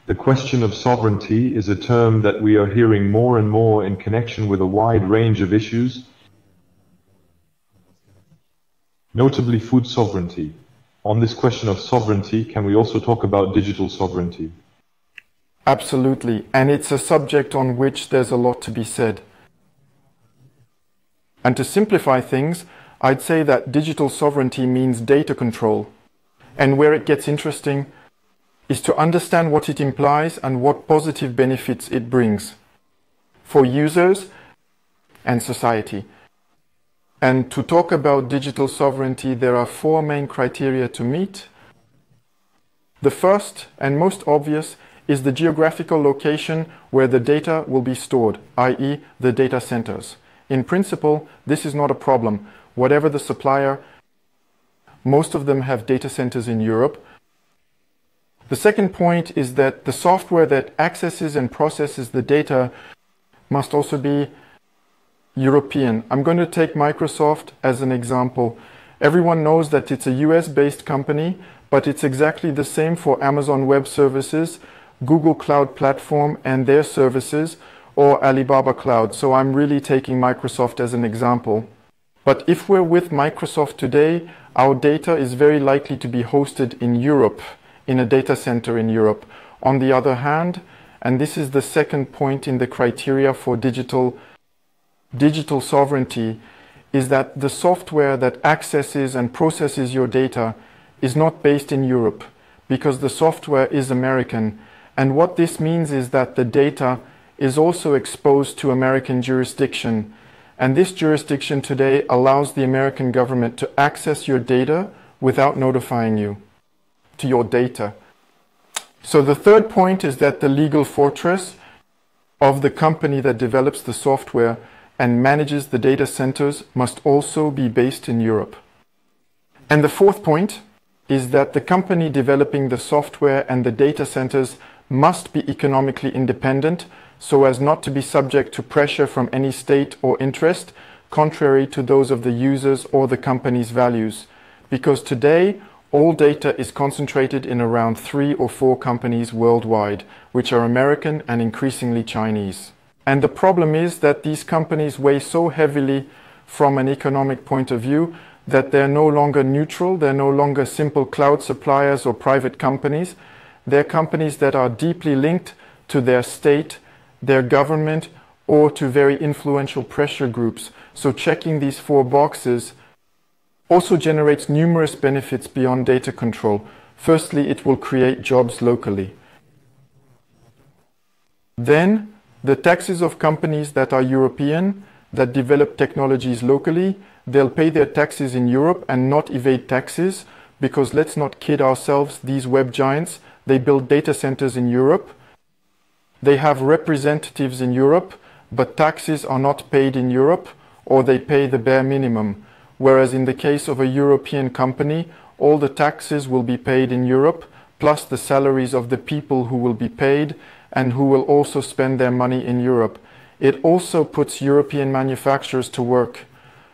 The question of sovereignty is a term that we are hearing more and more in connection with a wide range of issues, notably food sovereignty. On this question of sovereignty, can we also talk about digital sovereignty? Absolutely, and it's a subject on which there's a lot to be said. And to simplify things, I'd say that digital sovereignty means data control. And where it gets interesting is to understand what it implies and what positive benefits it brings for users and society. And to talk about digital sovereignty, there are 4 main criteria to meet. The first and most obvious is the geographical location where the data will be stored, i.e. the data centers. In principle, this is not a problem. Whatever the supplier, most of them have data centers in Europe. The second point is that the software that accesses and processes the data must also be European. I'm going to take Microsoft as an example. Everyone knows that it's a US-based company, but it's exactly the same for Amazon Web Services, Google Cloud Platform and their services, or Alibaba Cloud. So I'm really taking Microsoft as an example. But if we're with Microsoft today, our data is very likely to be hosted in Europe, in a data center in Europe. On the other hand, and this is the second point in the criteria for digital sovereignty, is that the software that accesses and processes your data is not based in Europe, because the software is American. And what this means is that the data is also exposed to American jurisdiction. And this jurisdiction today allows the American government to access your data without notifying you to your data. So the third point is that the legal fortress of the company that develops the software and manages the data centers must also be based in Europe. And the fourth point is that the company developing the software and the data centers must be economically independent so as not to be subject to pressure from any state or interest, contrary to those of the users or the company's values. Because today, all data is concentrated in around 3 or 4 companies worldwide, which are American and increasingly Chinese. And the problem is that these companies weigh so heavily from an economic point of view that they're no longer neutral, they're no longer simple cloud suppliers or private companies. They're companies that are deeply linked to their state, their government, or to very influential pressure groups. So checking these 4 boxes also generates numerous benefits beyond data control. Firstly, it will create jobs locally. Then, the taxes of companies that are European, that develop technologies locally, they'll pay their taxes in Europe and not evade taxes, because let's not kid ourselves, these web giants, they build data centers in Europe. They have representatives in Europe, but taxes are not paid in Europe, or they pay the bare minimum. Whereas in the case of a European company, all the taxes will be paid in Europe, plus the salaries of the people who will be paid and who will also spend their money in Europe. It also puts European manufacturers to work.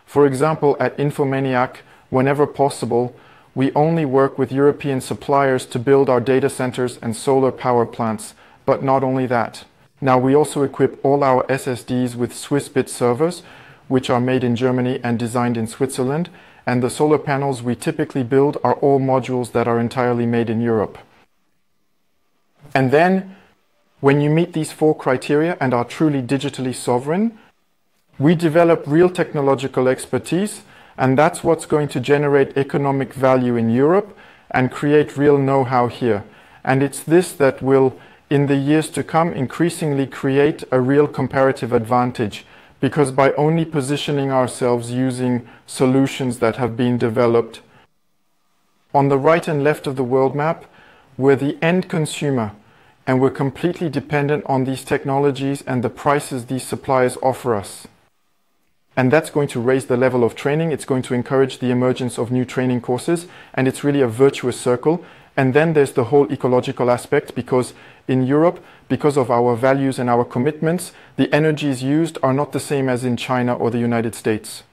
For example, at Infomaniak, whenever possible, we only work with European suppliers to build our data centers and solar power plants. But not only that. Now we also equip all our SSDs with Swiss-bit servers, which are made in Germany and designed in Switzerland, and the solar panels we typically build are all modules that are entirely made in Europe. And then, when you meet these 4 criteria and are truly digitally sovereign, we develop real technological expertise, and that's what's going to generate economic value in Europe and create real know-how here. And it's this that will, in the years to come, increasingly create a real comparative advantage, because by only positioning ourselves using solutions that have been developed on the right and left of the world map, we're the end consumer, and we're completely dependent on these technologies and the prices these suppliers offer us. And that's going to raise the level of training, it's going to encourage the emergence of new training courses, and it's really a virtuous circle. And then there's the whole ecological aspect, because in Europe, because of our values and our commitments, the energies used are not the same as in China or the United States.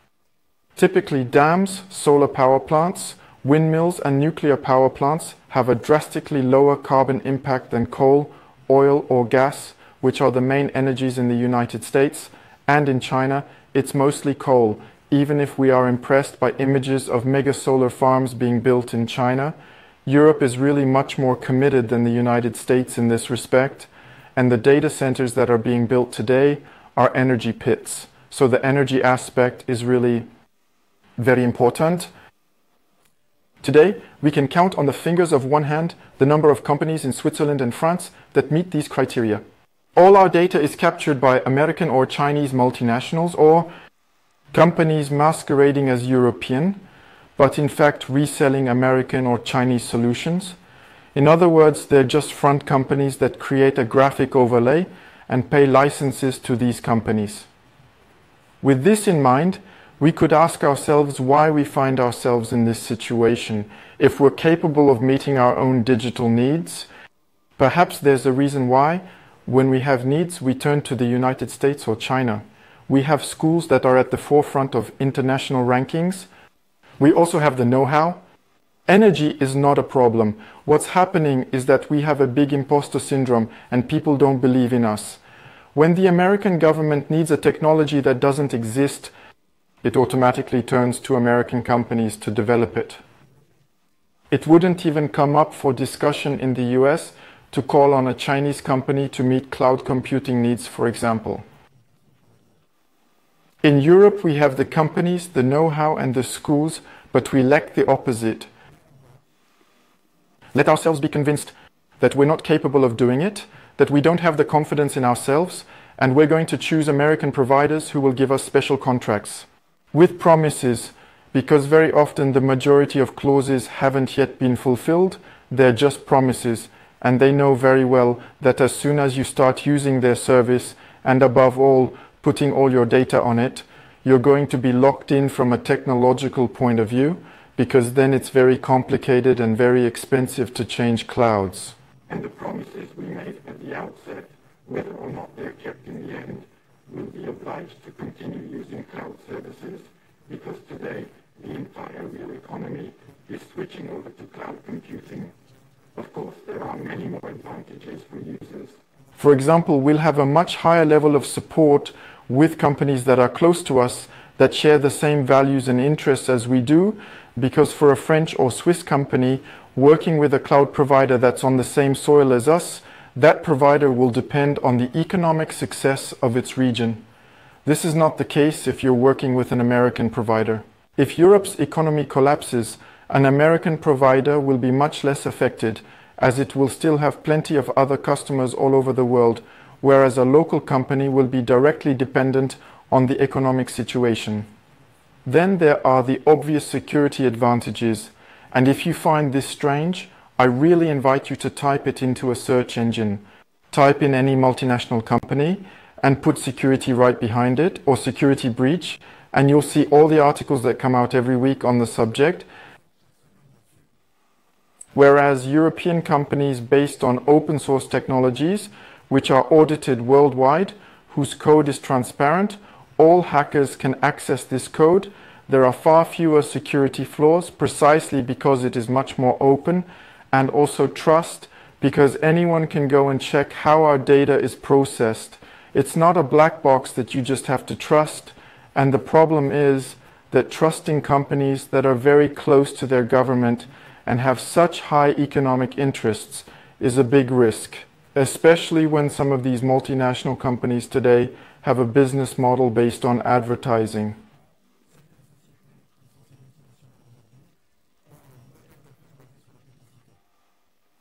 Typically, dams, solar power plants, windmills and nuclear power plants have a drastically lower carbon impact than coal oil or gas, which are the main energies in the United States, and in China, it's mostly coal, even if we are impressed by images of mega solar farms being built in China. Europe is really much more committed than the United States in this respect, and the data centers that are being built today are energy pits. So the energy aspect is really very important. Today, we can count on the fingers of one hand the number of companies in Switzerland and France that meet these criteria. All our data is captured by American or Chinese multinationals or companies masquerading as European, but in fact reselling American or Chinese solutions. In other words, they're just front companies that create a graphic overlay and pay licenses to these companies. With this in mind, we could ask ourselves why we find ourselves in this situation. If we're capable of meeting our own digital needs, perhaps there's a reason why, when we have needs, we turn to the United States or China. We have schools that are at the forefront of international rankings. We also have the know-how. Energy is not a problem. What's happening is that we have a big imposter syndrome and people don't believe in us. When the American government needs a technology that doesn't exist, it automatically turns to American companies to develop it. It wouldn't even come up for discussion in the US to call on a Chinese company to meet cloud computing needs, for example. In Europe, we have the companies, the know-how and the schools, but we lack the opposite. Let ourselves be convinced that we're not capable of doing it, that we don't have the confidence in ourselves, and we're going to choose American providers who will give us special contracts. With promises, because very often the majority of clauses haven't yet been fulfilled, they're just promises, and they know very well that as soon as you start using their service, and above all, putting all your data on it, you're going to be locked in from a technological point of view, because then it's very complicated and very expensive to change clouds. And the promises we made at the outset, whether or not they're kept in the end, will be obliged to continue using cloud services, because today the entire real economy is switching over to cloud computing. Of course, there are many more advantages for users. For example, we'll have a much higher level of support with companies that are close to us, that share the same values and interests as we do, because for a French or Swiss company working with a cloud provider that's on the same soil as us, that provider will depend on the economic success of its region. This is not the case if you're working with an American provider. If Europe's economy collapses, an American provider will be much less affected, as it will still have plenty of other customers all over the world, whereas a local company will be directly dependent on the economic situation. Then there are the obvious security advantages, and if you find this strange, I really invite you to type it into a search engine. Type in any multinational company and put security right behind it, or security breach, and you'll see all the articles that come out every week on the subject. Whereas European companies based on open source technologies, which are audited worldwide, whose code is transparent, all hackers can access this code. There are far fewer security flaws precisely because it is much more open, and also trust, because anyone can go and check how our data is processed. It's not a black box that you just have to trust, and the problem is that trusting companies that are very close to their government and have such high economic interests is a big risk, especially when some of these multinational companies today have a business model based on advertising.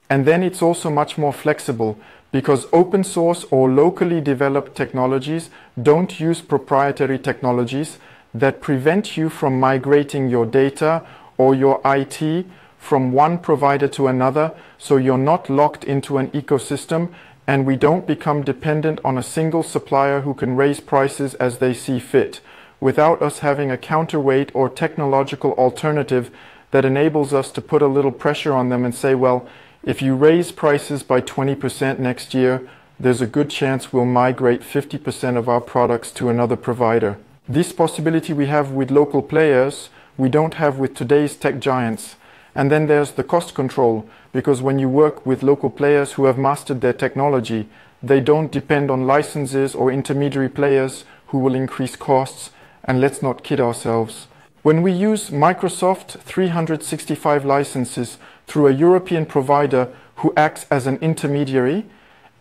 And then it's also much more flexible, because open source or locally developed technologies don't use proprietary technologies that prevent you from migrating your data or your IT from one provider to another, so you're not locked into an ecosystem, and we don't become dependent on a single supplier who can raise prices as they see fit, without us having a counterweight or technological alternative that enables us to put a little pressure on them and say, well, if you raise prices by 20% next year, there's a good chance we'll migrate 50% of our products to another provider. This possibility we have with local players, we don't have with today's tech giants. And then there's the cost control, because when you work with local players who have mastered their technology, they don't depend on licenses or intermediary players who will increase costs. And let's not kid ourselves. When we use Microsoft 365 licenses through a European provider who acts as an intermediary,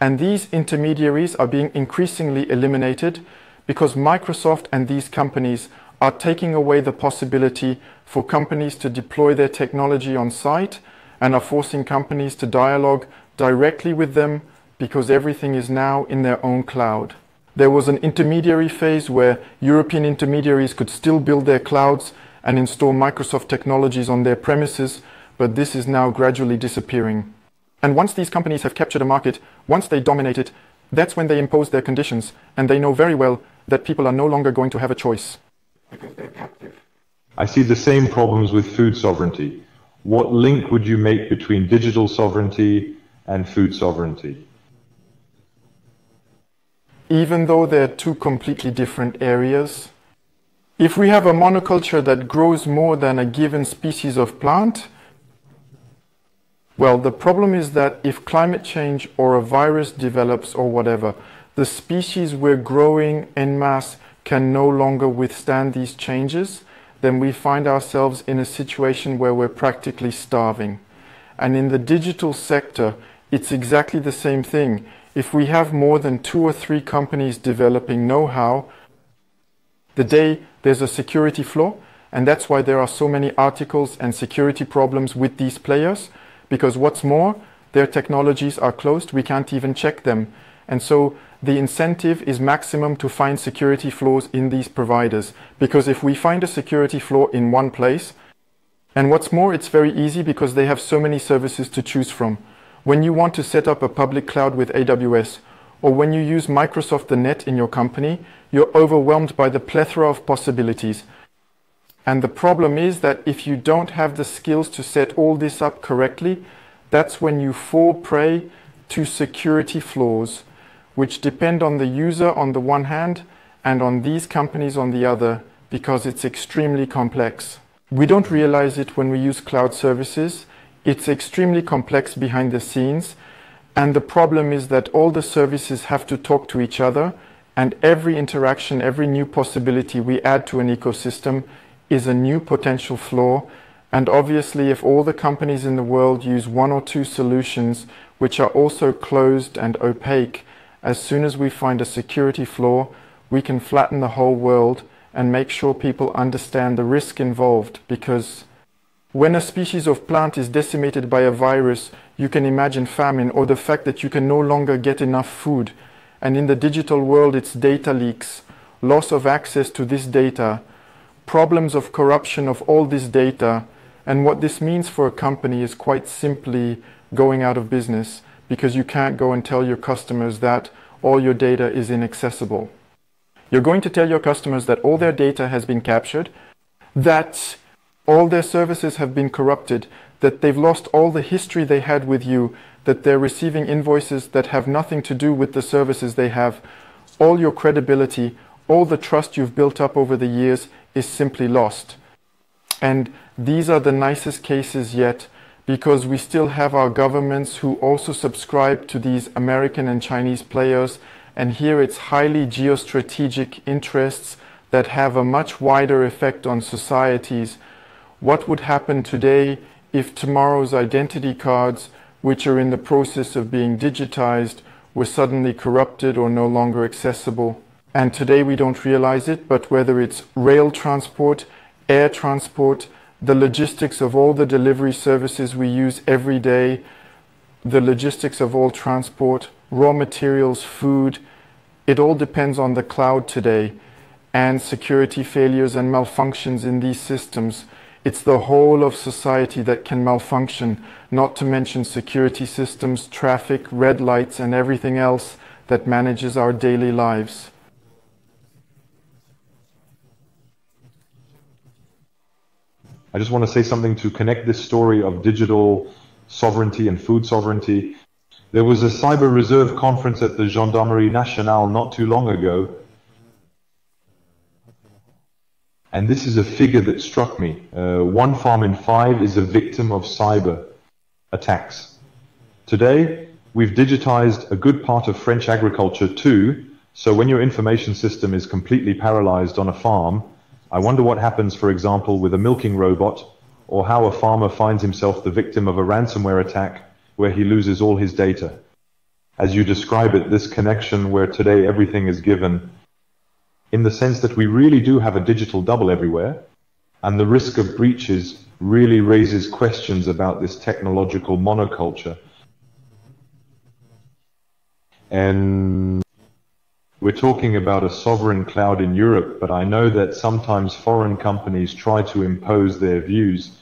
and these intermediaries are being increasingly eliminated because Microsoft and these companies are taking away the possibility for companies to deploy their technology on site and are forcing companies to dialogue directly with them because everything is now in their own cloud. There was an intermediary phase where European intermediaries could still build their clouds and install Microsoft technologies on their premises, but this is now gradually disappearing. And once these companies have captured a market, once they dominate it, that's when they impose their conditions, and they know very well that people are no longer going to have a choice. Because they're captive. I see the same problems with food sovereignty. What link would you make between digital sovereignty and food sovereignty? Even though they're two completely different areas, if we have a monoculture that grows more than a given species of plant, well, the problem is that if climate change or a virus develops or whatever, the species we're growing en masse can no longer withstand these changes, then we find ourselves in a situation where we're practically starving. And in the digital sector, it's exactly the same thing. If we have more than 2 or 3 companies developing know-how, the day there's a security flaw, and that's why there are so many articles and security problems with these players, because what's more, their technologies are closed, we can't even check them. And so the incentive is maximum to find security flaws in these providers, because if we find a security flaw in one place, and what's more, it's very easy because they have so many services to choose from. When you want to set up a public cloud with AWS, or when you use Microsoft the Net in your company, you're overwhelmed by the plethora of possibilities. And the problem is that if you don't have the skills to set all this up correctly, that's when you fall prey to security flaws, which depend on the user on the one hand and on these companies on the other, because it's extremely complex. We don't realize it when we use cloud services. It's extremely complex behind the scenes, and the problem is that all the services have to talk to each other, and every interaction, every new possibility we add to an ecosystem is a new potential flaw. And obviously, if all the companies in the world use 1 or 2 solutions which are also closed and opaque, as soon as we find a security flaw, we can flatten the whole world and make sure people understand the risk involved, because when a species of plant is decimated by a virus, you can imagine famine or the fact that you can no longer get enough food. And in the digital world, it's data leaks, loss of access to this data, problems of corruption of all this data. And what this means for a company is quite simply going out of business, because you can't go and tell your customers that all your data is inaccessible. You're going to tell your customers that all their data has been captured, that all their services have been corrupted, that they've lost all the history they had with you, that they're receiving invoices that have nothing to do with the services they have. All your credibility, all the trust you've built up over the years is simply lost. And these are the nicest cases yet, because we still have our governments who also subscribe to these American and Chinese players, and here it's highly geostrategic interests that have a much wider effect on societies. What would happen today if tomorrow's identity cards, which are in the process of being digitized, were suddenly corrupted or no longer accessible? And today we don't realize it, but whether it's rail transport, air transport, the logistics of all the delivery services we use every day, the logistics of all transport, raw materials, food, it all depends on the cloud today. And security failures and malfunctions in these systems, it's the whole of society that can malfunction, not to mention security systems, traffic, red lights, and everything else that manages our daily lives. I just want to say something to connect this story of digital sovereignty and food sovereignty. There was a cyber reserve conference at the Gendarmerie Nationale not too long ago. And this is a figure that struck me. 1 farm in 5 is a victim of cyber attacks. Today, we've digitized a good part of French agriculture too, so when your information system is completely paralyzed on a farm, I wonder what happens, for example, with a milking robot, or how a farmer finds himself the victim of a ransomware attack where he loses all his data. As you describe it, this connection where today everything is given, in the sense that we really do have a digital double everywhere, and the risk of breaches really raises questions about this technological monoculture. And we're talking about a sovereign cloud in Europe, but I know that sometimes foreign companies try to impose their views,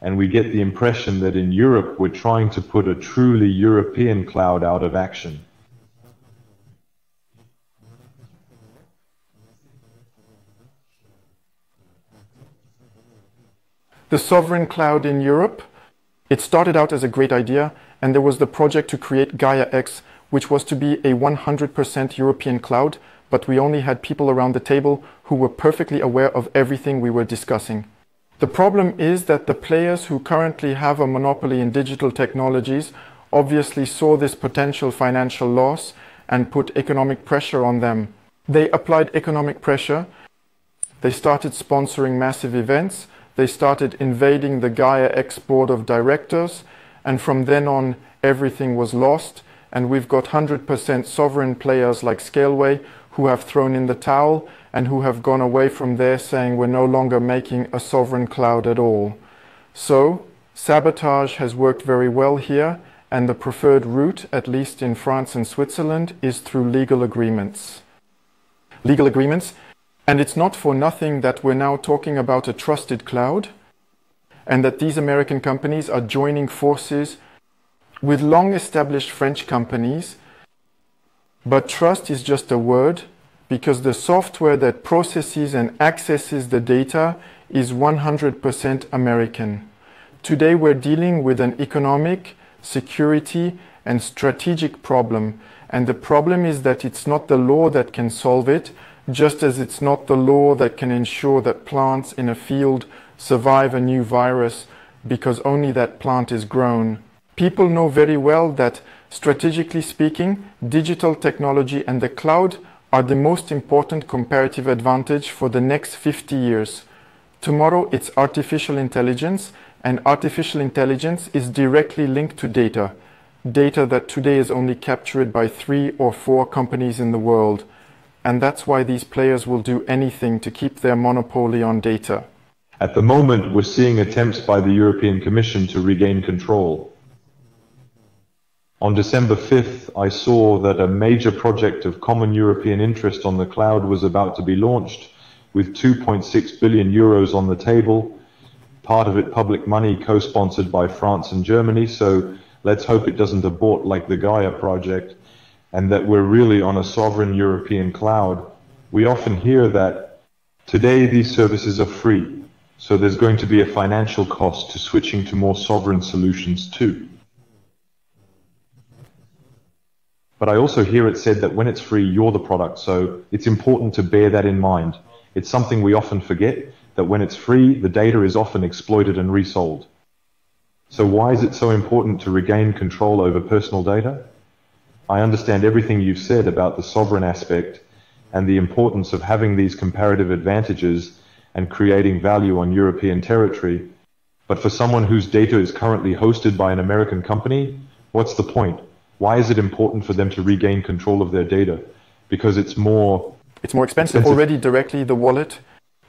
and we get the impression that in Europe we're trying to put a truly European cloud out of action. The sovereign cloud in Europe, it started out as a great idea, and there was the project to create Gaia X, which was to be a 100% European cloud, but we only had people around the table who were perfectly aware of everything we were discussing. The problem is that the players who currently have a monopoly in digital technologies obviously saw this potential financial loss and put economic pressure on them. They applied economic pressure, they started sponsoring massive events, they started invading the Gaia X board of directors, and from then on everything was lost, and we've got 100% sovereign players like Scaleway who have thrown in the towel and who have gone away from there saying we're no longer making a sovereign cloud at all. So, sabotage has worked very well here, and the preferred route, at least in France and Switzerland, is through legal agreements. Legal agreements, and it's not for nothing that we're now talking about a trusted cloud, and that these American companies are joining forces with long-established French companies. But trust is just a word, because the software that processes and accesses the data is 100% American. Today we're dealing with an economic, security, and strategic problem, and the problem is that it's not the law that can solve it, just as it's not the law that can ensure that plants in a field survive a new virus because only that plant is grown. People know very well that, strategically speaking, digital technology and the cloud are the most important comparative advantage for the next 50 years. Tomorrow it's artificial intelligence, and artificial intelligence is directly linked to data. Data that today is only captured by 3 or 4 companies in the world. And that's why these players will do anything to keep their monopoly on data. At the moment, we're seeing attempts by the European Commission to regain control. On December 5th, I saw that a major project of common European interest on the cloud was about to be launched, with 2.6 billion euros on the table, part of it public money co-sponsored by France and Germany, so let's hope it doesn't abort like the Gaia project, and that we're really on a sovereign European cloud. We often hear that today these services are free, so there's going to be a financial cost to switching to more sovereign solutions too. But I also hear it said that when it's free, you're the product, so it's important to bear that in mind. It's something we often forget, that when it's free, the data is often exploited and resold. So why is it so important to regain control over personal data? I understand everything you've said about the sovereign aspect and the importance of having these comparative advantages and creating value on European territory. But for someone whose data is currently hosted by an American company, what's the point? Why is it important for them to regain control of their data? Because it's more expensive already directly, the wallet.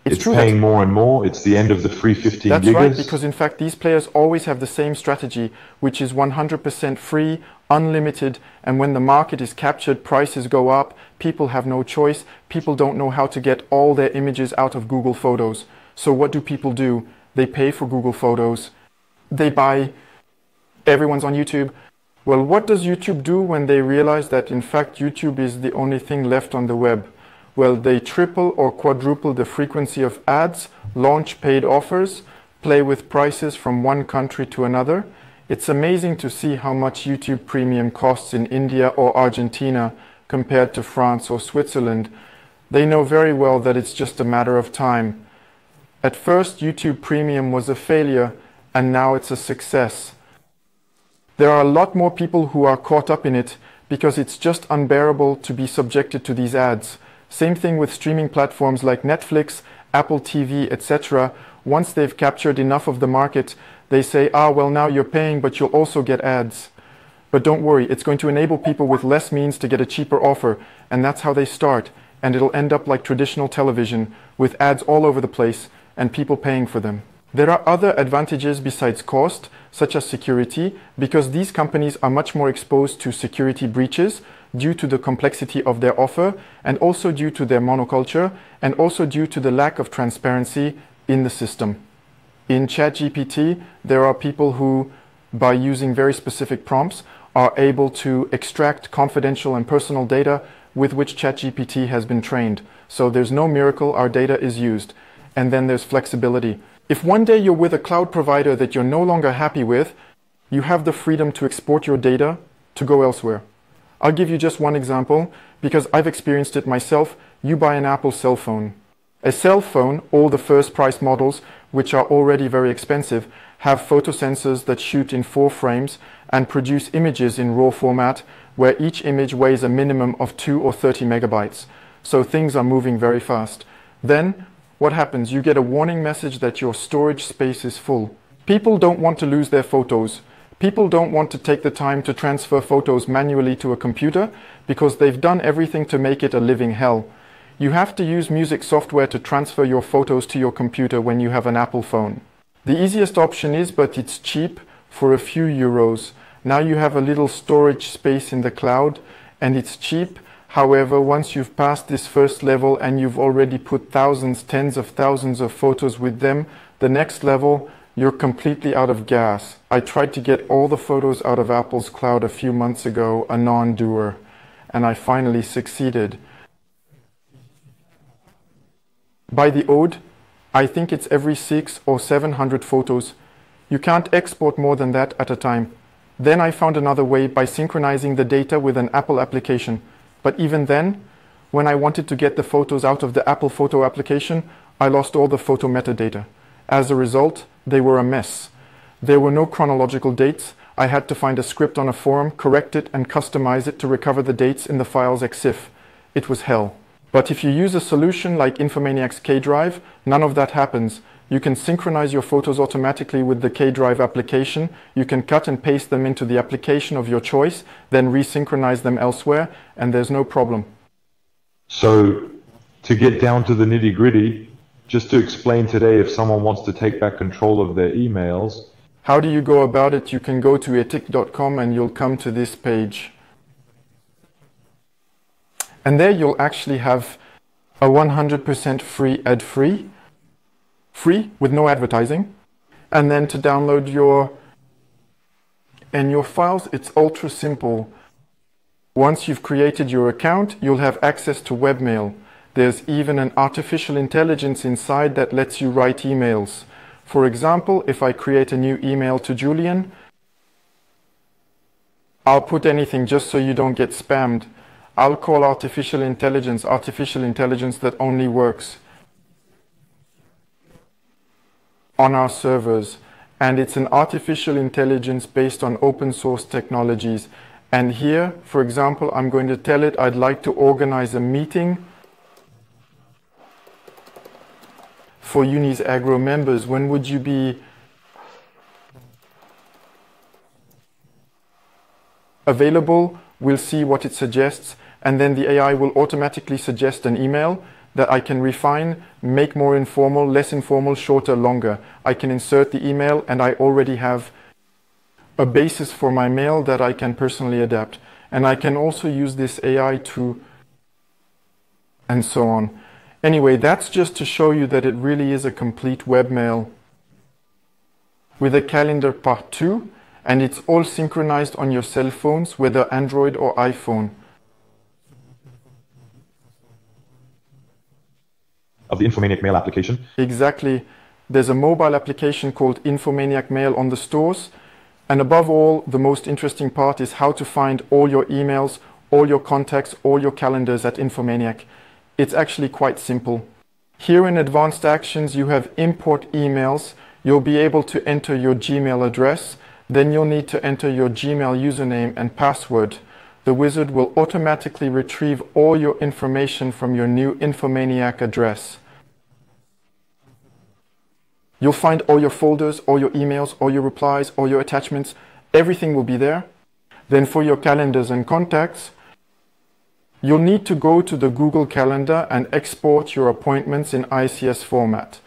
It's paying more and more. It's the end of the free 15 That's gigas. right, because in fact these players always have the same strategy, which is 100% free, unlimited, and when the market is captured, prices go up, people have no choice, people don't know how to get all their images out of Google Photos. So what do people do? They pay for Google Photos. They buy, everyone's on YouTube. Well, what does YouTube do when they realize that in fact YouTube is the only thing left on the web? Well, they triple or quadruple the frequency of ads, launch paid offers, play with prices from one country to another. It's amazing to see how much YouTube Premium costs in India or Argentina compared to France or Switzerland. They know very well that it's just a matter of time. At first, YouTube Premium was a failure, and now it's a success. There are a lot more people who are caught up in it because it's just unbearable to be subjected to these ads. Same thing with streaming platforms like Netflix, Apple TV, etc. Once they've captured enough of the market, they say, well, now you're paying, but you'll also get ads. But don't worry, it's going to enable people with less means to get a cheaper offer, and that's how they start. And it'll end up like traditional television, with ads all over the place, and people paying for them. There are other advantages besides cost, such as security, because these companies are much more exposed to security breaches due to the complexity of their offer, and also due to their monoculture, and also due to the lack of transparency in the system. In ChatGPT, there are people who, by using very specific prompts, are able to extract confidential and personal data with which ChatGPT has been trained. So there's no miracle, our data is used. And then there's flexibility. If one day you're with a cloud provider that you're no longer happy with, you have the freedom to export your data to go elsewhere. I'll give you just one example, because I've experienced it myself. You buy an Apple cell phone. A cell phone, all the first price models, which are already very expensive, have photo sensors that shoot in 4 frames and produce images in RAW format, where each image weighs a minimum of 2 or 30 megabytes. So things are moving very fast. Then, what happens? You get a warning message that your storage space is full. People don't want to lose their photos. People don't want to take the time to transfer photos manually to a computer because they've done everything to make it a living hell. You have to use music software to transfer your photos to your computer when you have an Apple phone. The easiest option is, but it's cheap, for a few euros. Now you have a little storage space in the cloud, and it's cheap. However, once you've passed this first level and you've already put thousands, tens of thousands of photos with them, the next level, you're completely out of gas. I tried to get all the photos out of Apple's cloud a few months ago, a non-doer, and I finally succeeded. By the ode, I think it's every 600 or 700 photos. You can't export more than that at a time. Then I found another way by synchronizing the data with an Apple application. But even then, when I wanted to get the photos out of the Apple Photo application, I lost all the photo metadata. As a result, they were a mess. There were no chronological dates. I had to find a script on a forum, correct it, and customize it to recover the dates in the file's EXIF. It was hell. But if you use a solution like Infomaniak's K-Drive, none of that happens. You can synchronize your photos automatically with the K-Drive application. You can cut and paste them into the application of your choice, then resynchronize them elsewhere, and there's no problem. So, to get down to the nitty-gritty, just to explain today, if someone wants to take back control of their emails, how do you go about it? You can go to ethic.com and you'll come to this page. And there you'll actually have a 100% free ad-free, free with no advertising. And then to download your files, it's ultra simple. Once you've created your account, you'll have access to webmail. There's even an artificial intelligence inside that lets you write emails. For example, if I create a new email to Julien, I'll put anything just so you don't get spammed. I'll call artificial intelligence that only works on our servers. And it's an artificial intelligence based on open source technologies. And here, for example, I'm going to tell it I'd like to organize a meeting for UniAgros members. When would you be available? We'll see what it suggests, and then the AI will automatically suggest an email that I can refine, make more informal, less informal, shorter, longer. I can insert the email, and I already have a basis for my mail that I can personally adapt. And I can also use this AI to, and so on. Anyway, that's just to show you that it really is a complete webmail with a calendar part 2. And it's all synchronized on your cell phones, whether Android or iPhone. Of the Infomaniak Mail application? Exactly. There's a mobile application called Infomaniak Mail on the stores. And above all, the most interesting part is how to find all your emails, all your contacts, all your calendars at Infomaniak. It's actually quite simple. Here in Advanced Actions, you have Import Emails. You'll be able to enter your Gmail address. Then you'll need to enter your Gmail username and password. The wizard will automatically retrieve all your information from your new Infomaniak address. You'll find all your folders, all your emails, all your replies, all your attachments. Everything will be there. Then for your calendars and contacts, you'll need to go to the Google Calendar and export your appointments in ICS format.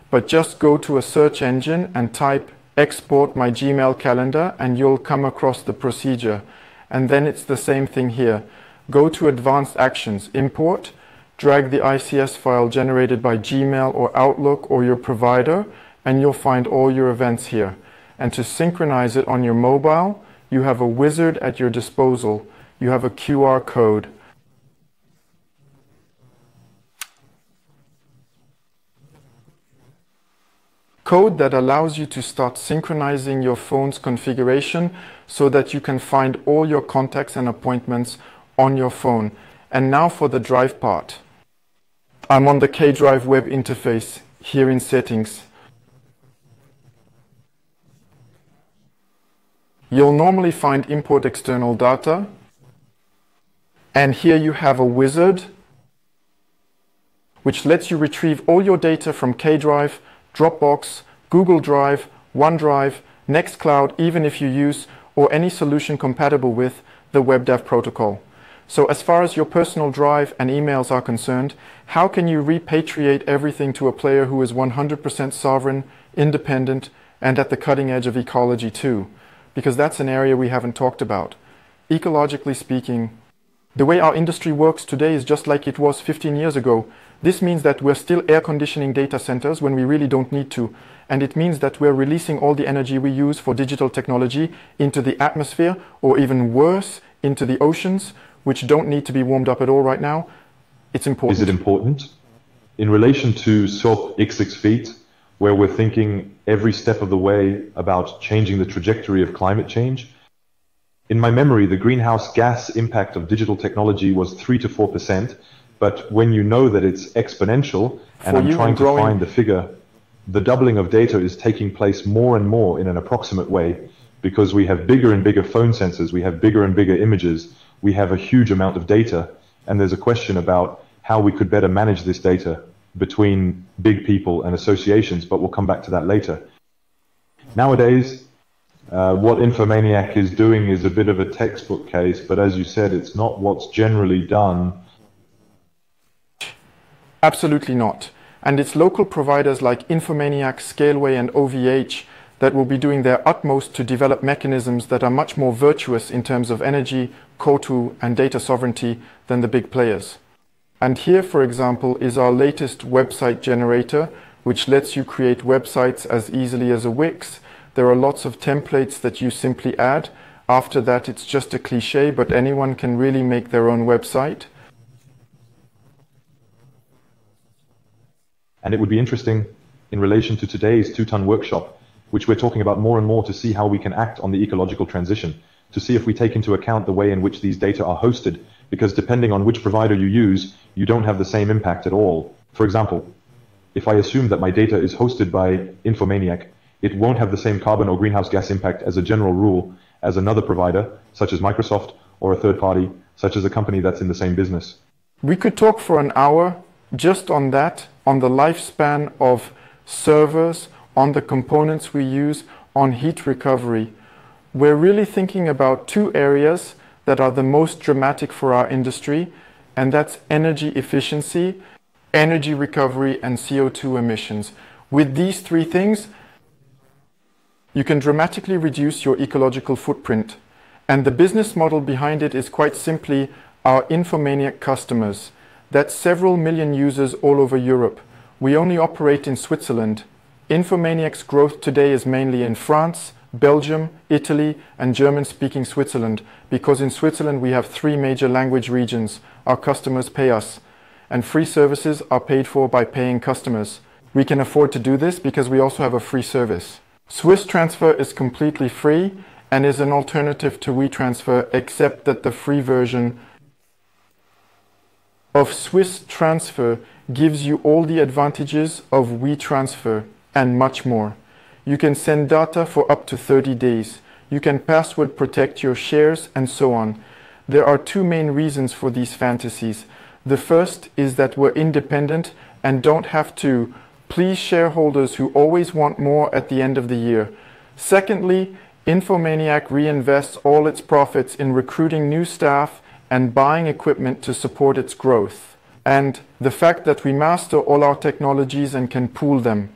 But just go to a search engine and type export my Gmail calendar and you'll come across the procedure. And then it's the same thing here. Go to Advanced Actions, Import, drag the ICS file generated by Gmail or Outlook or your provider, and you'll find all your events here. And to synchronize it on your mobile, you have a wizard at your disposal. You have a QR code. Code that allows you to start synchronizing your phone's configuration so that you can find all your contacts and appointments on your phone. And now for the Drive part. I'm on the K-Drive web interface here in Settings. You'll normally find Import External Data. And here you have a wizard which lets you retrieve all your data from K-Drive, Dropbox, Google Drive, OneDrive, Nextcloud, even if you use or any solution compatible with the WebDAV protocol. So as far as your personal drive and emails are concerned, how can you repatriate everything to a player who is 100% sovereign, independent, and at the cutting edge of ecology too? Because that's an area we haven't talked about. Ecologically speaking, the way our industry works today is just like it was 15 years ago. This means that we're still air conditioning data centers when we really don't need to. And it means that we're releasing all the energy we use for digital technology into the atmosphere, or even worse, into the oceans, which don't need to be warmed up at all right now. It's important. Is it important? In relation to SOP X6 feet, where we're thinking every step of the way about changing the trajectory of climate change, in my memory, the greenhouse gas impact of digital technology was 3 to 4%. But when you know that it's exponential, and I'm trying to find the figure, the doubling of data is taking place more and more in an approximate way, because we have bigger and bigger phone sensors, we have bigger and bigger images, we have a huge amount of data, and there's a question about how we could better manage this data between big people and associations, but we'll come back to that later. Nowadays, what Infomaniak is doing is a bit of a textbook case, but as you said, it's not what's generally done. Absolutely not. And it's local providers like Infomaniak, Scaleway, and OVH that will be doing their utmost to develop mechanisms that are much more virtuous in terms of energy, CO2, and data sovereignty than the big players. And here, for example, is our latest website generator, which lets you create websites as easily as a Wix. There are lots of templates that you simply add. After that, it's just a cliche, but anyone can really make their own website. And it would be interesting in relation to today's 2-ton workshop, which we're talking about more and more, to see how we can act on the ecological transition, to see if we take into account the way in which these data are hosted, because depending on which provider you use, you don't have the same impact at all. For example, if I assume that my data is hosted by Infomaniak, it won't have the same carbon or greenhouse gas impact as a general rule as another provider, such as Microsoft, or a third party, such as a company that's in the same business. We could talk for an hour just on that, on the lifespan of servers, on the components we use, on heat recovery. We're really thinking about two areas that are the most dramatic for our industry, and that's energy efficiency, energy recovery, and CO2 emissions. With these three things, you can dramatically reduce your ecological footprint. And the business model behind it is quite simply our Infomaniak customers. That's several million users all over Europe. We only operate in Switzerland. Infomaniak's growth today is mainly in France, Belgium, Italy, and German-speaking Switzerland, because in Switzerland we have 3 major language regions. Our customers pay us, and free services are paid for by paying customers. We can afford to do this because we also have a free service. Swiss transfer is completely free and is an alternative to WeTransfer, except that the free version of Swiss transfer gives you all the advantages of WeTransfer and much more. You can send data for up to 30 days. You can password protect your shares and so on. There are two main reasons for these fantasies. The first is that we're independent and don't have to please shareholders who always want more at the end of the year. Secondly, Infomaniak reinvests all its profits in recruiting new staff and buying equipment to support its growth. And the fact that we master all our technologies and can pool them.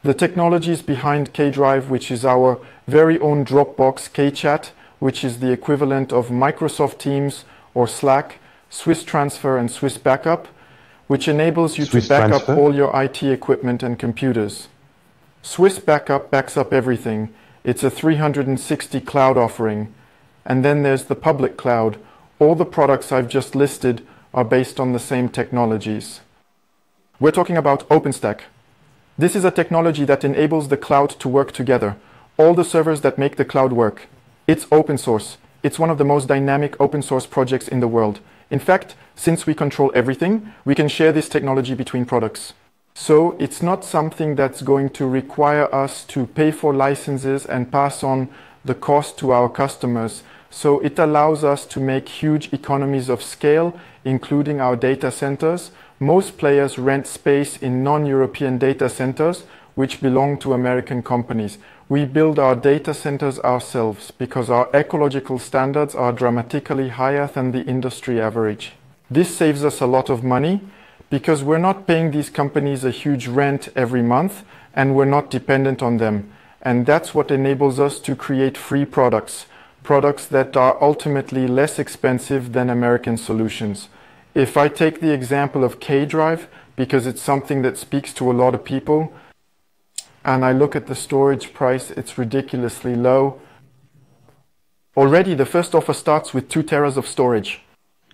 The technologies behind K-Drive, which is our very own Dropbox K-Chat, which is the equivalent of Microsoft Teams or Slack, Swiss Transfer and Swiss Backup, which enables you to back up all your IT equipment and computers. Swiss Backup backs up everything. It's a 360 cloud offering. And then there's the public cloud. All the products I've just listed are based on the same technologies. We're talking about OpenStack. This is a technology that enables the cloud to work together. All the servers that make the cloud work. It's open source. It's one of the most dynamic open source projects in the world. In fact, since we control everything, we can share this technology between products. So it's not something that's going to require us to pay for licenses and pass on the cost to our customers. So it allows us to make huge economies of scale, including our data centers. Most players rent space in non-European data centers, which belong to American companies. We build our data centers ourselves because our ecological standards are dramatically higher than the industry average. This saves us a lot of money because we're not paying these companies a huge rent every month and we're not dependent on them. And that's what enables us to create free products, products that are ultimately less expensive than American solutions. If I take the example of K-Drive, because it's something that speaks to a lot of people, and I look at the storage price, it's ridiculously low. Already the first offer starts with 2 teras of storage.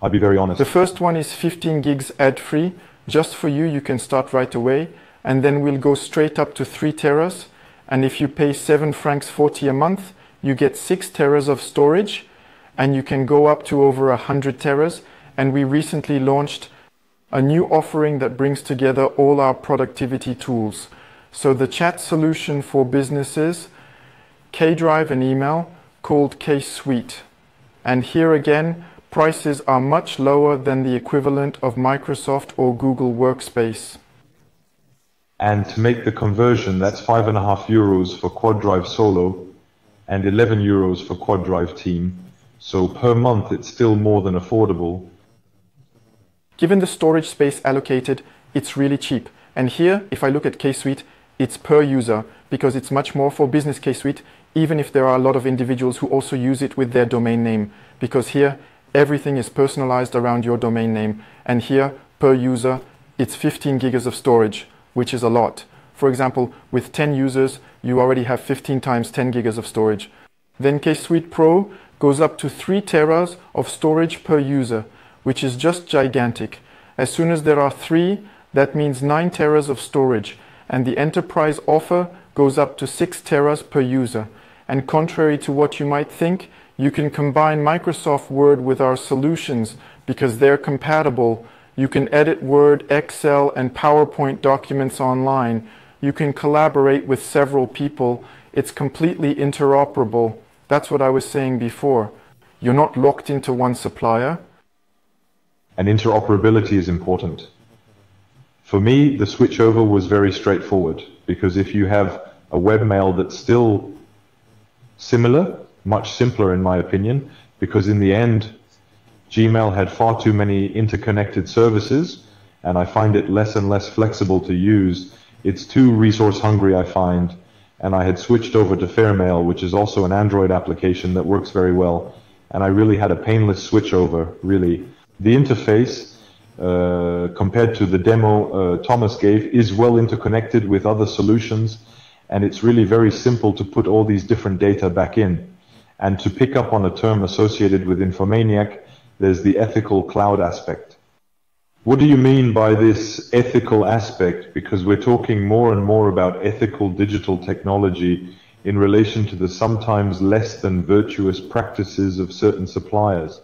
I'll be very honest. The first one is 15 gigs ad-free. Just for you, you can start right away. And then we'll go straight up to 3 teras. And if you pay 7 francs 40 a month, you get 6 teras of storage. And you can go up to over 100 teras. And we recently launched a new offering that brings together all our productivity tools. So the chat solution for businesses, K-Drive and email, called K-Suite. And here again, prices are much lower than the equivalent of Microsoft or Google Workspace. And to make the conversion, that's €5.50 for Quad Drive Solo and €11 for Quad Drive Team. So per month, it's still more than affordable. Given the storage space allocated, it's really cheap. And here, if I look at K-Suite, it's per user because it's much more for business K-Suite, even if there are a lot of individuals who also use it with their domain name. Because here, everything is personalized around your domain name. And here, per user, it's 15 gigas of storage, which is a lot. For example, with 10 users, you already have 15 times 10 gigas of storage. Then K-Suite Pro goes up to 3 teras of storage per user, which is just gigantic. As soon as there are 3, that means 9 teras of storage. And the enterprise offer goes up to 6 teras per user. And contrary to what you might think, you can combine Microsoft Word with our solutions because they're compatible. You can edit Word, Excel, and PowerPoint documents online. You can collaborate with several people. It's completely interoperable. That's what I was saying before. You're not locked into one supplier. And interoperability is important. For me, the switchover was very straightforward because if you have a webmail that's still similar, much simpler in my opinion, because in the end, Gmail had far too many interconnected services and I find it less and less flexible to use. It's too resource hungry, I find, and I had switched over to Fairmail, which is also an Android application that works very well, and I really had a painless switchover, really. The interface, compared to the demo Thomas gave, is well interconnected with other solutions, and it's really very simple to put all these different data back in. And to pick up on a term associated with Infomaniak, there's the ethical cloud aspect. What do you mean by this ethical aspect? Because we're talking more and more about ethical digital technology in relation to the sometimes less than virtuous practices of certain suppliers.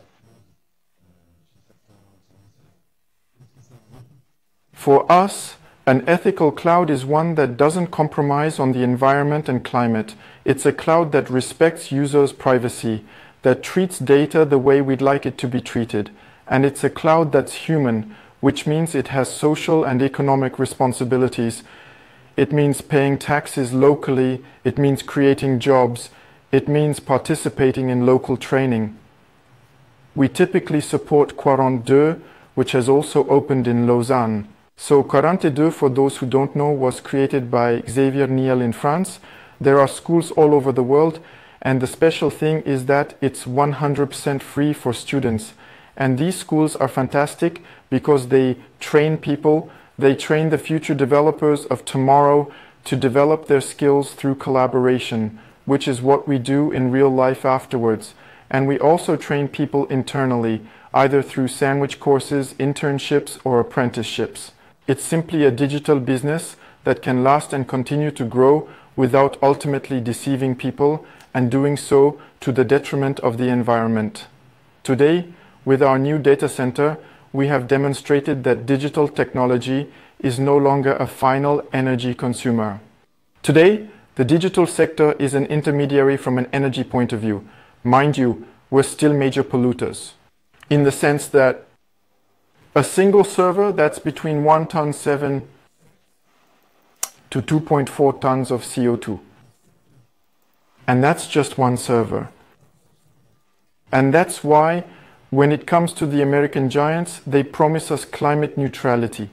For us, an ethical cloud is one that doesn't compromise on the environment and climate. It's a cloud that respects users' privacy, that treats data the way we'd like it to be treated. And it's a cloud that's human, which means it has social and economic responsibilities. It means paying taxes locally. It means creating jobs. It means participating in local training. We typically support 42, which has also opened in Lausanne. So 42, for those who don't know, was created by Xavier Niel in France. There are schools all over the world, and the special thing is that it's 100% free for students. And these schools are fantastic because they train people, they train the future developers of tomorrow to develop their skills through collaboration, which is what we do in real life afterwards. And we also train people internally, either through sandwich courses, internships, or apprenticeships. It's simply a digital business that can last and continue to grow without ultimately deceiving people and doing so to the detriment of the environment. Today, with our new data center, we have demonstrated that digital technology is no longer a final energy consumer. Today, the digital sector is an intermediary from an energy point of view. Mind you, we're still major polluters, in the sense that a single server that's between 1.7 tons to 2.4 tons of CO2. And that's just one server. And that's why, when it comes to the American giants, they promise us climate neutrality.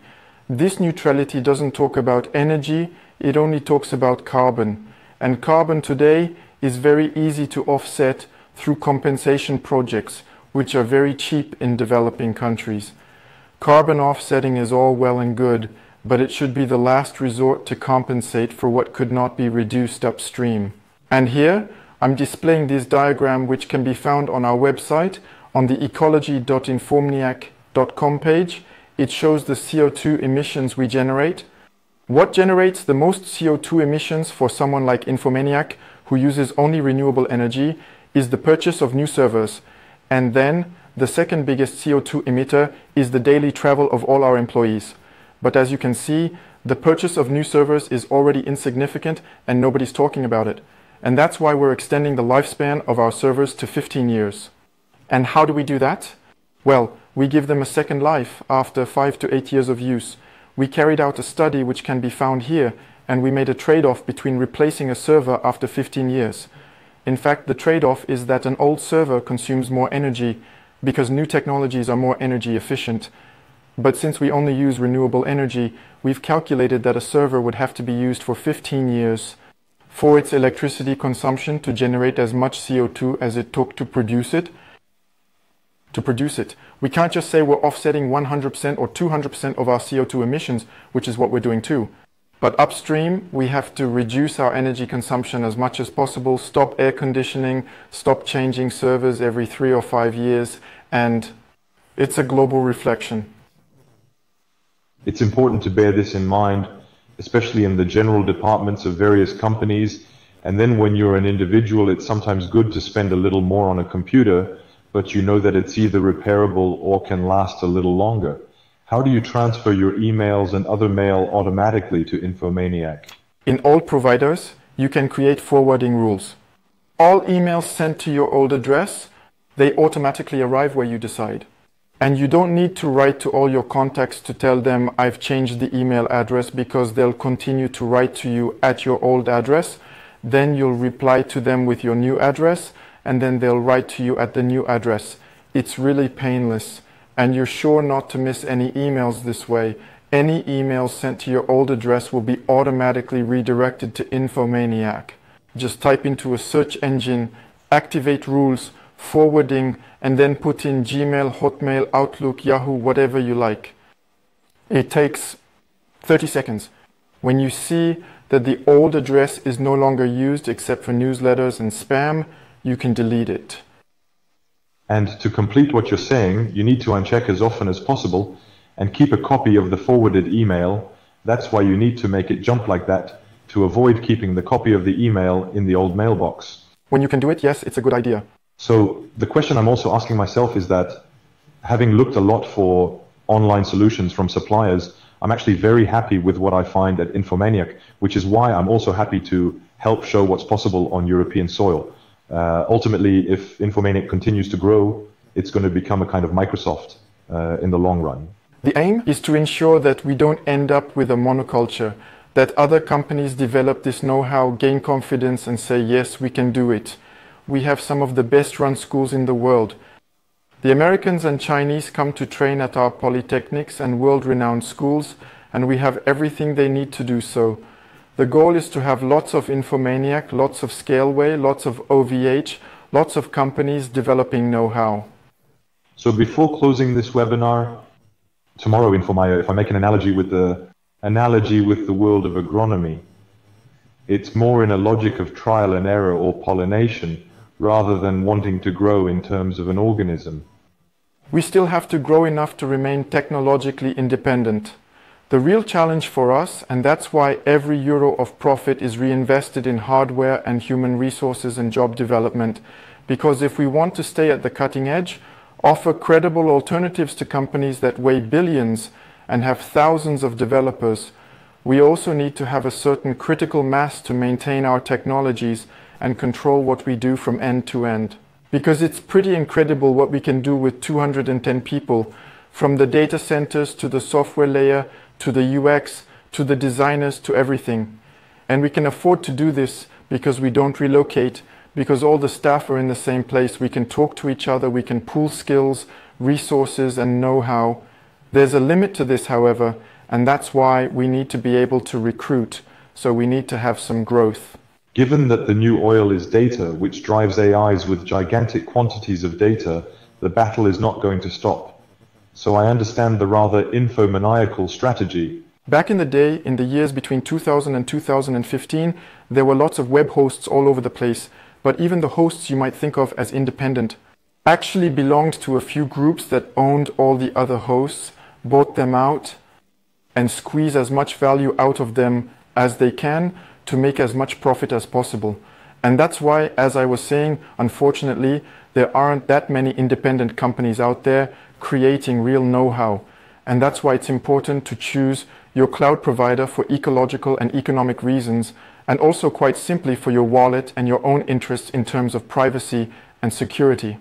This neutrality doesn't talk about energy, it only talks about carbon. And carbon today is very easy to offset through compensation projects, which are very cheap in developing countries. Carbon offsetting is all well and good, but it should be the last resort to compensate for what could not be reduced upstream. And here, I'm displaying this diagram, which can be found on our website on the ecology.infomaniak.com page. It shows the CO2 emissions we generate. What generates the most CO2 emissions for someone like Infomaniak, who uses only renewable energy, is the purchase of new servers. And then, the second biggest CO2 emitter is the daily travel of all our employees. But as you can see, the purchase of new servers is already insignificant and nobody's talking about it. And that's why we're extending the lifespan of our servers to 15 years. And how do we do that? Well, we give them a second life after 5 to 8 years of use. We carried out a study which can be found here, and we made a trade-off between replacing a server after 15 years. In fact, the trade-off is that an old server consumes more energy because new technologies are more energy efficient. But since we only use renewable energy, we've calculated that a server would have to be used for 15 years for its electricity consumption to generate as much CO2 as it took to produce it. We can't just say we're offsetting 100% or 200% of our CO2 emissions, which is what we're doing too. But upstream, we have to reduce our energy consumption as much as possible, stop air conditioning, stop changing servers every 3 or 5 years, and it's a global reflection. It's important to bear this in mind, especially in the general departments of various companies. And then when you're an individual, it's sometimes good to spend a little more on a computer, but you know that it's either repairable or can last a little longer. How do you transfer your emails and other mail automatically to Infomaniak? In all providers, you can create forwarding rules. All emails sent to your old address, they automatically arrive where you decide. And you don't need to write to all your contacts to tell them I've changed the email address, because they'll continue to write to you at your old address. Then you'll reply to them with your new address, and then they'll write to you at the new address. It's really painless, and you're sure not to miss any emails this way. Any emails sent to your old address will be automatically redirected to Infomaniak. Just type into a search engine, activate rules, forwarding, and then put in Gmail, Hotmail, Outlook, Yahoo, whatever you like. It takes 30 seconds. When you see that the old address is no longer used except for newsletters and spam, you can delete it. And to complete what you're saying, you need to uncheck as often as possible and keep a copy of the forwarded email. That's why you need to make it jump like that, to avoid keeping the copy of the email in the old mailbox. When you can do it, yes, it's a good idea. So the question I'm also asking myself is that, having looked a lot for online solutions from suppliers, I'm actually very happy with what I find at Infomaniak, which is why I'm also happy to help show what's possible on European soil. Ultimately, if Infomaniak continues to grow, it's going to become a kind of Microsoft in the long run. The aim is to ensure that we don't end up with a monoculture, that other companies develop this know-how, gain confidence and say, yes, we can do it. We have some of the best run schools in the world. The Americans and Chinese come to train at our polytechnics and world-renowned schools, and we have everything they need to do so. The goal is to have lots of Infomaniak, lots of Scaleway, lots of OVH, lots of companies developing know-how. So before closing this webinar, tomorrow Infomaniak, if I make an analogy with the world of agronomy, it's more in a logic of trial and error or pollination, rather than wanting to grow in terms of an organism. We still have to grow enough to remain technologically independent. The real challenge for us, and that's why every euro of profit is reinvested in hardware and human resources and job development, because if we want to stay at the cutting edge, offer credible alternatives to companies that weigh billions and have thousands of developers, we also need to have a certain critical mass to maintain our technologies and control what we do from end to end. Because it's pretty incredible what we can do with 210 people, from the data centers to the software layer, to the UX, to the designers, to everything. And we can afford to do this because we don't relocate, because all the staff are in the same place. We can talk to each other, we can pool skills, resources and know-how. There's a limit to this, however, and that's why we need to be able to recruit. So we need to have some growth. Given that the new oil is data, which drives AIs with gigantic quantities of data, the battle is not going to stop. So I understand the rather infomaniacal strategy. Back in the day, in the years between 2000 and 2015, there were lots of web hosts all over the place, but even the hosts you might think of as independent actually belonged to a few groups that owned all the other hosts, bought them out, and squeeze as much value out of them as they can to make as much profit as possible. And that's why, as I was saying, unfortunately, there aren't that many independent companies out there creating real know-how. And that's why it's important to choose your cloud provider for ecological and economic reasons, and also quite simply for your wallet and your own interests in terms of privacy and security.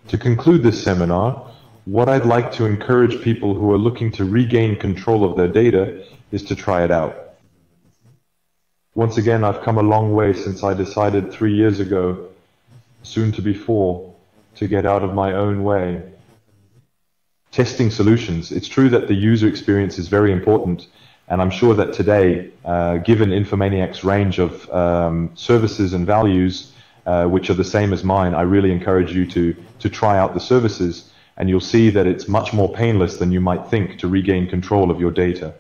To conclude this seminar, what I'd like to encourage people who are looking to regain control of their data is to try it out. Once again, I've come a long way since I decided 3 years ago, soon to be 4, to get out of my own way. Testing solutions. It's true that the user experience is very important, and I'm sure that today, given Infomaniak's range of services and values, which are the same as mine, I really encourage you to try out the services, and you'll see that it's much more painless than you might think to regain control of your data.